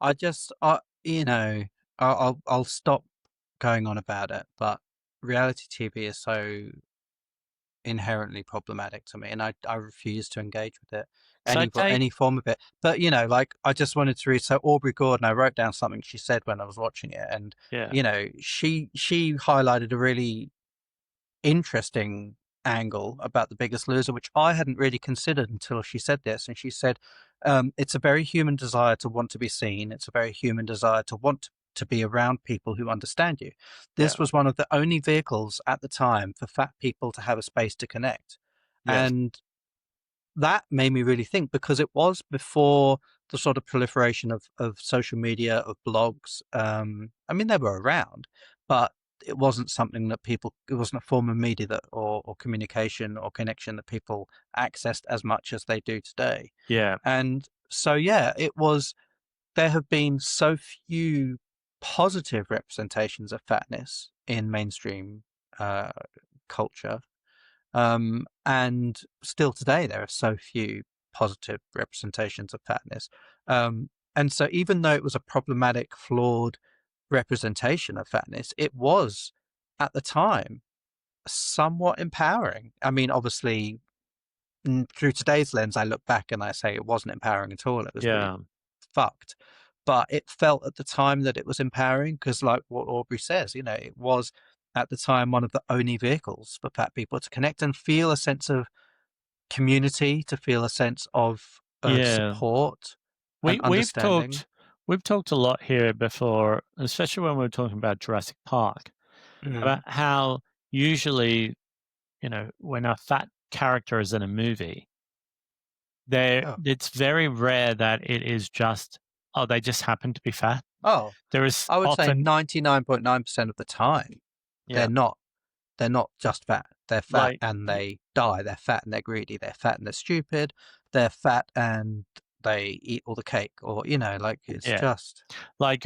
I just, you know, I'll stop going on about it, but reality TV is so inherently problematic to me, and I refuse to engage with it, So take any form of it. But like I just wanted to read. So Aubrey Gordon, I wrote down something she said when I was watching it, and yeah, she highlighted a really interesting angle about The Biggest Loser, which I hadn't really considered until she said this. And she said, it's a very human desire to want to be seen. It's a very human desire to want to be around people who understand you. This yeah, was one of the only vehicles at the time for fat people to have a space to connect. yes, And that made me really think, because it was before the sort of proliferation of social media, of blogs. I mean, they were around, but it wasn't something that it wasn't a form of media that, or communication or connection that people accessed as much as they do today. yeah, And so, yeah, there have been so few positive representations of fatness in mainstream uh, culture, and still today, there are so few positive representations of fatness. And so, even though it was a problematic, flawed representation of fatness, it was at the time somewhat empowering. I mean, obviously, through today's lens, I look back and I say it wasn't empowering at all. It was really yeah, fucked. But it felt at the time that it was empowering, because, like what Aubrey says, it was at the time one of the only vehicles for fat people to connect and feel a sense of community, to feel a sense of yeah. support and We understanding. we've talked a lot here before, especially when we were talking about Jurassic Park, about Mm. how usually, when a fat character is in a movie, there Oh, it's very rare that it is just, oh, they just happen to be fat. oh, There is I would say often 99.9% of the time they're yeah, not. They're not just fat. They're fat like and y they die. They're fat and they're greedy. They're fat and they're stupid. They're fat and they eat all the cake. Or, like, it's yeah, just. like,